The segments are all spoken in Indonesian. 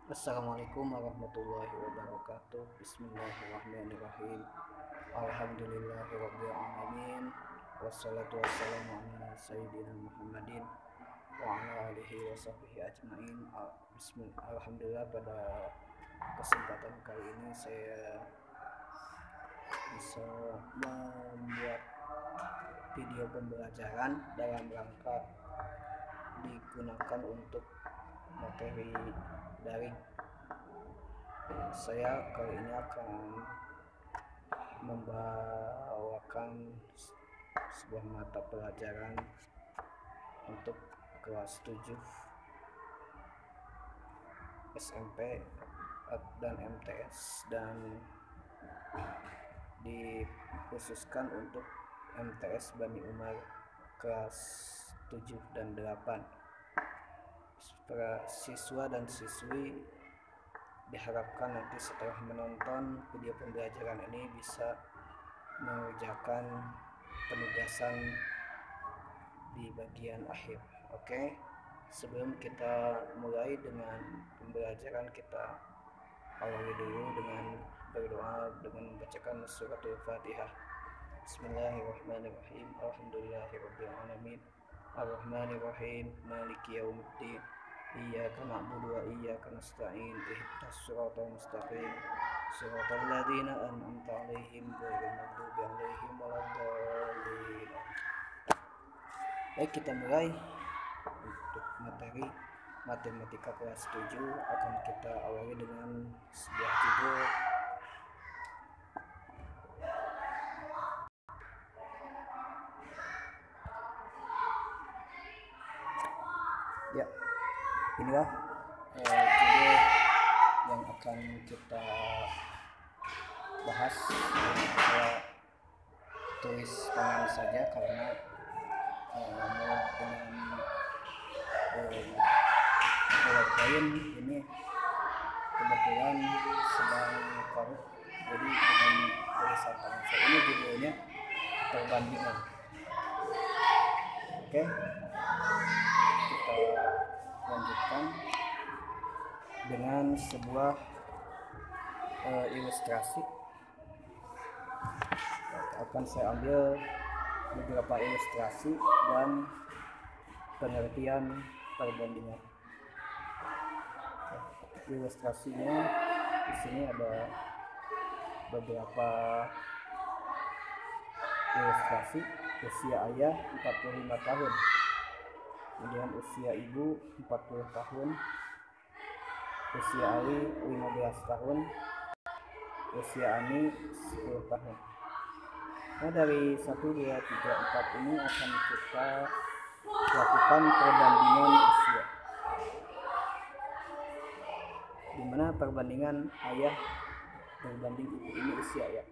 Assalamualaikum warahmatullahi wabarakatuh. Bismillahirrahmanirrahim. Alhamdulillahirrabbilalamin. Wassalatu wassalamu ala sayyidina Muhammadin wa ala alihi wa sahbihi ajmain. Alhamdulillah, pada kesempatan kali ini saya bisa membuat video pembelajaran dalam rangka digunakan untuk materi daring. Saya kali ini akan membawakan sebuah mata pelajaran untuk kelas 7 SMP dan MTS, dan dikhususkan untuk MTS Bani Umar kelas 7 dan 8. Para siswa dan siswi diharapkan nanti setelah menonton video pembelajaran ini bisa mengerjakan penugasan di bagian akhir. Oke, sebelum kita mulai dengan pembelajaran, kita awali dulu dengan berdoa dengan membacakan suratul Fatihah. Bismillahirrahmanirrahim. Alhamdulillahirabbil Ar-Rahmanirrahim. Maliki yaumiddin. Iyyaka na'budu wa iyyaka nasta'in. Ihdinas siratal mustaqim. Siratal ladzina an'amta 'alaihim ghairil maghdubi 'alaihim waladdallin. Baik, kita mulai. Untuk materi matematika kelas 7 akan kita awali dengan sebuah judul ya. Inilah judul yang akan kita bahas. Saya tulis tangan saja karena dengan PowerPoint ini kebetulan sedang korup, jadi dengan tulisan tangan saya ini judulnya perbandingan. Oke, kita lanjutkan dengan sebuah ilustrasi. Akan saya ambil beberapa ilustrasi dan pengertian perbandingan. Ilustrasinya di sini ada beberapa ilustrasi. Usia ayah 45 tahun, kemudian usia ibu 40 tahun, usia Ali 15 tahun, usia Ani 10 tahun. Nah, dari 1, 2, 3, 4 ini akan kita lakukan perbandingan usia, dimana perbandingan ayah berbanding ibu ini usia ayah.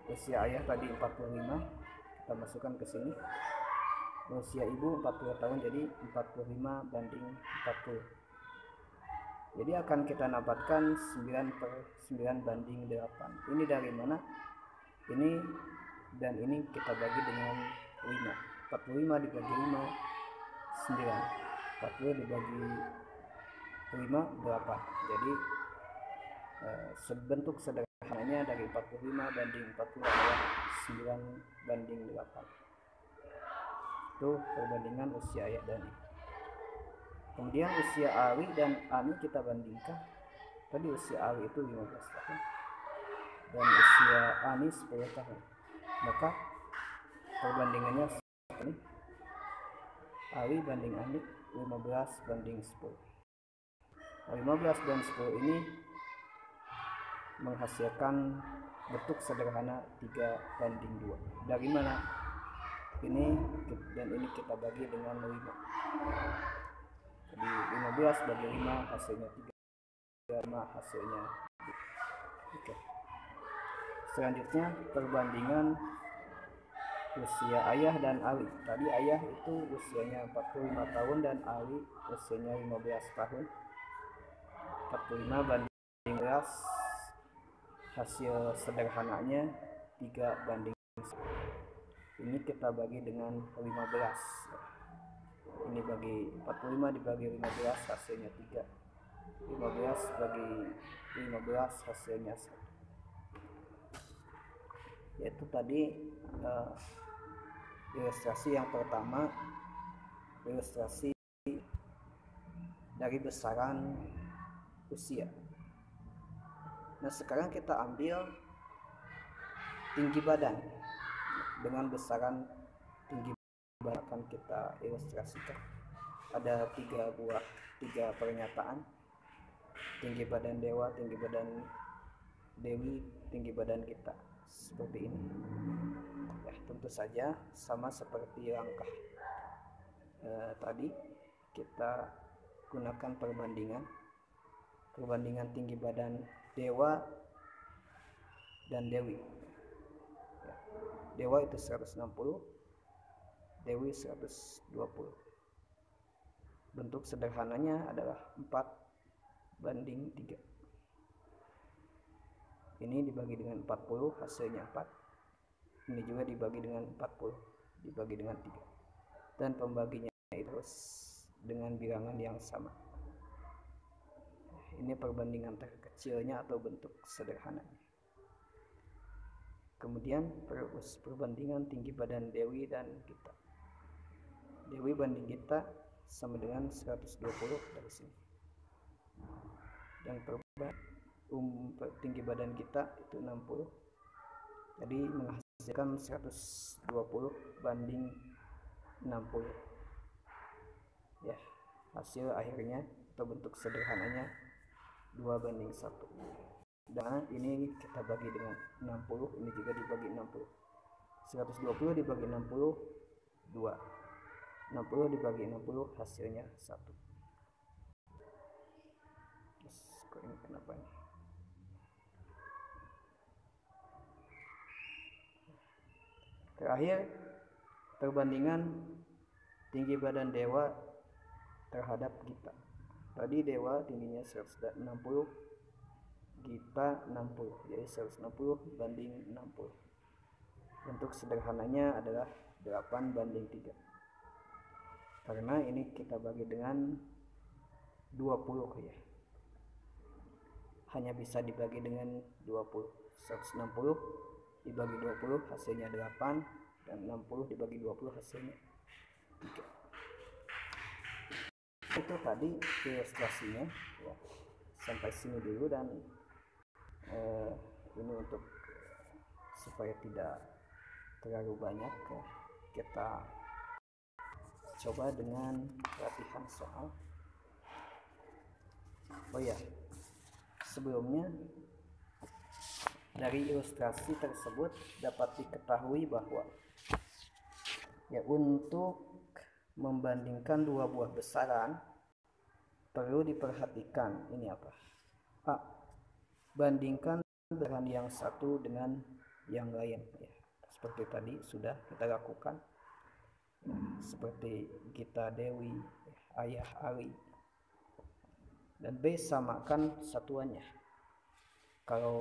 Usia ayah tadi 45, kita masukkan ke sini. Usia ibu 40 tahun, jadi 45 banding 40. Jadi akan kita dapatkan 9/9 banding 8. Ini dari mana? Ini dan ini kita bagi dengan 5. 45 dibagi 5 9. 40 dibagi 5 8. Jadi sebentuk sederhananya dari 45 banding 40 adalah 9 banding 8. Itu perbandingan usia ayah dan ibu. Kemudian usia Ali dan Ani kita bandingkan. Tadi usia Ali itu 15 tahun dan usia Ani 10 tahun. Maka perbandingannya ini Ali banding Ani 15 banding 10. 15 dan 10 ini menghasilkan bentuk sederhana 3/2. Dari mana? Ini dan ini kita bagi dengan 5. Jadi 15 bagi 5 hasilnya 3, 5 hasilnya 2. Oke. Selanjutnya perbandingan usia ayah dan Ali. Tadi ayah itu usianya 45 tahun dan Ali usianya 15 tahun. 45 banding 15, hasil sederhananya 3/1. Ini kita bagi dengan 15. Ini bagi 45 dibagi 15 hasilnya 3. 15 bagi 15 hasilnya 1. Yaitu tadi ilustrasi yang pertama, ilustrasi dari besaran usia. Nah, sekarang kita ambil tinggi badan dengan besaran tinggi badan akan kita ilustrasikan. Ada tiga pernyataan: tinggi badan dewa, tinggi badan dewi, tinggi badan kita, seperti ini. Ya, tentu saja sama seperti langkah tadi, kita gunakan perbandingan tinggi badan dewa dan dewi. Ya, dewa itu 160, dewi 120. Bentuk sederhananya adalah 4:3. Ini dibagi dengan 40, hasilnya 4. Ini juga dibagi dengan 40, dibagi dengan 3. Dan pembaginya itu dengan bilangan yang sama. Ini perbandingan terkecilnya atau bentuk sederhananya. Kemudian perbandingan tinggi badan dewi dan kita. Dewi banding kita sama dengan 120 dari sini. Dan tinggi badan kita itu 60. Jadi menghasilkan 120 banding 60. Ya, hasil akhirnya atau bentuk sederhananya 2:1. Dan ini kita bagi dengan 60, ini juga dibagi 60. 120 dibagi 60, 2. 60 dibagi 60, hasilnya 1. Kok ini kenapa nih? Terakhir, perbandingan tinggi badan dewa terhadap kita. Tadi dewa tingginya 160, kita 60, jadi 160 banding 60. Bentuk sederhananya adalah 8:3. Karena ini kita bagi dengan 20 ya. Hanya bisa dibagi dengan 20. 160 dibagi 20 hasilnya 8, dan 60 dibagi 20 hasilnya 3. Itu tadi ilustrasinya ya. Sampai sini dulu, dan ini untuk supaya tidak terlalu banyak ya, kita coba dengan latihan soal. Oh ya, sebelumnya dari ilustrasi tersebut dapat diketahui bahwa ya, untuk membandingkan dua buah besaran perlu diperhatikan ini apa? A. Bandingkan besaran yang satu dengan yang lain ya. Seperti tadi sudah kita lakukan. Seperti Gita Dewi, Ayah Ali. Dan B, samakan satuannya. Kalau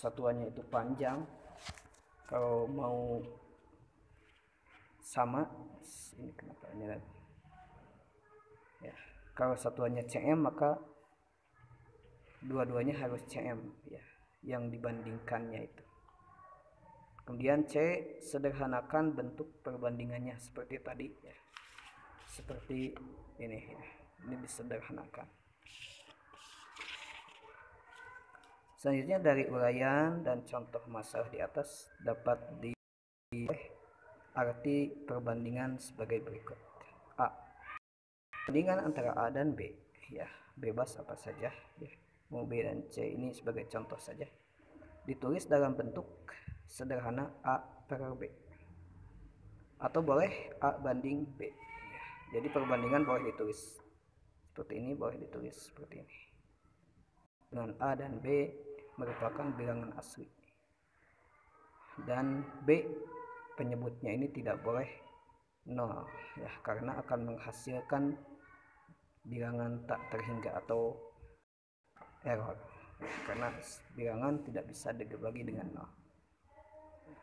satuannya itu panjang, kalau mau sama, ini kenapa ini lagi? Ya, kalau satuannya cm maka dua-duanya harus cm ya, yang dibandingkannya itu. Kemudian C, sederhanakan bentuk perbandingannya seperti tadi ya. Seperti ini ya. Ini disederhanakan. Selanjutnya dari uraian dan contoh masalah di atas dapat arti perbandingan sebagai berikut. A. Perbandingan antara A dan B ya, bebas apa saja ya. Mau B dan C ini sebagai contoh saja. Ditulis dalam bentuk sederhana A per B. Atau boleh A banding B ya. Jadi perbandingan boleh ditulis seperti ini, boleh ditulis seperti ini. Dengan A dan B merupakan bilangan asli. Dan B penyebutnya ini tidak boleh 0 ya, karena akan menghasilkan bilangan tak terhingga atau error. Karena bilangan tidak bisa dibagi dengan 0.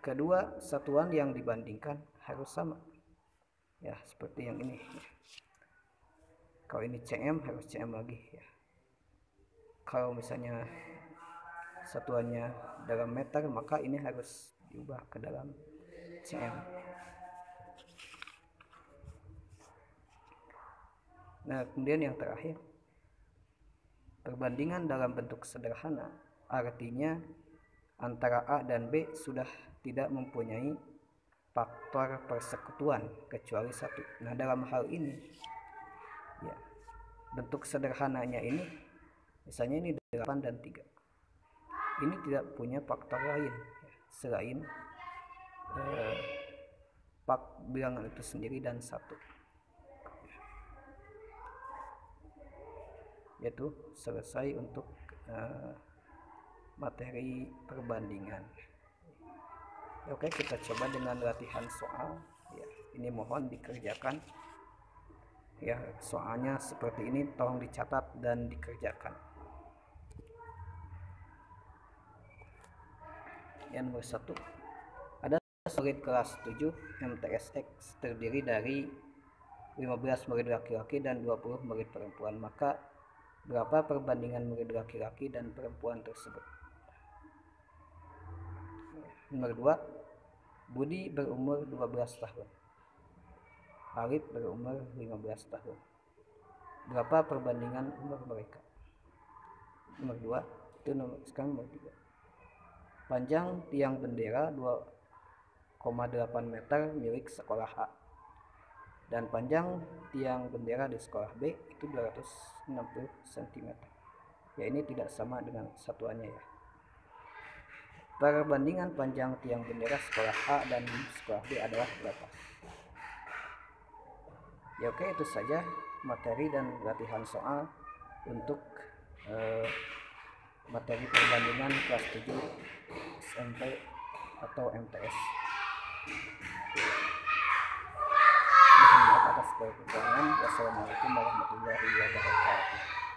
Kedua, satuan yang dibandingkan harus sama. Ya, seperti yang ini ya. Kalau ini cm harus cm lagi ya. kalau misalnya satuannya dalam meter, maka ini harus diubah ke dalam cm. Nah, kemudian yang terakhir, perbandingan dalam bentuk sederhana, artinya antara A dan B sudah tidak mempunyai faktor persekutuan kecuali satu. Nah, dalam hal ini ya, bentuk sederhananya ini misalnya ini 8 dan 3. Ini tidak punya faktor lain ya, selain bilangan itu sendiri dan satu. Yaitu selesai untuk materi perbandingan. Oke, kita coba dengan latihan soal ya. Ini mohon dikerjakan ya, soalnya seperti ini tolong dicatat dan dikerjakan. Yang nomor 1, ada murid kelas 7 MTSX terdiri dari 15 murid laki-laki dan 20 murid perempuan, maka berapa perbandingan murid laki-laki dan perempuan tersebut? Nomor 2, Budi berumur 12 tahun, Arif berumur 15 tahun. Berapa perbandingan umur mereka? Nomor 2, itu sekarang nomor 3. Panjang tiang bendera 2,8 meter milik sekolah A, dan panjang tiang bendera di sekolah B itu 260 cm. Ya, ini tidak sama dengan satuannya ya. Perbandingan panjang tiang bendera sekolah A dan sekolah B adalah berapa? Ya, oke, itu saja materi dan latihan soal untuk materi perbandingan kelas 7 SMP atau MTS. Mohon maaf atas kekurangan. Wassalamualaikum warahmatullahi wabarakatuh.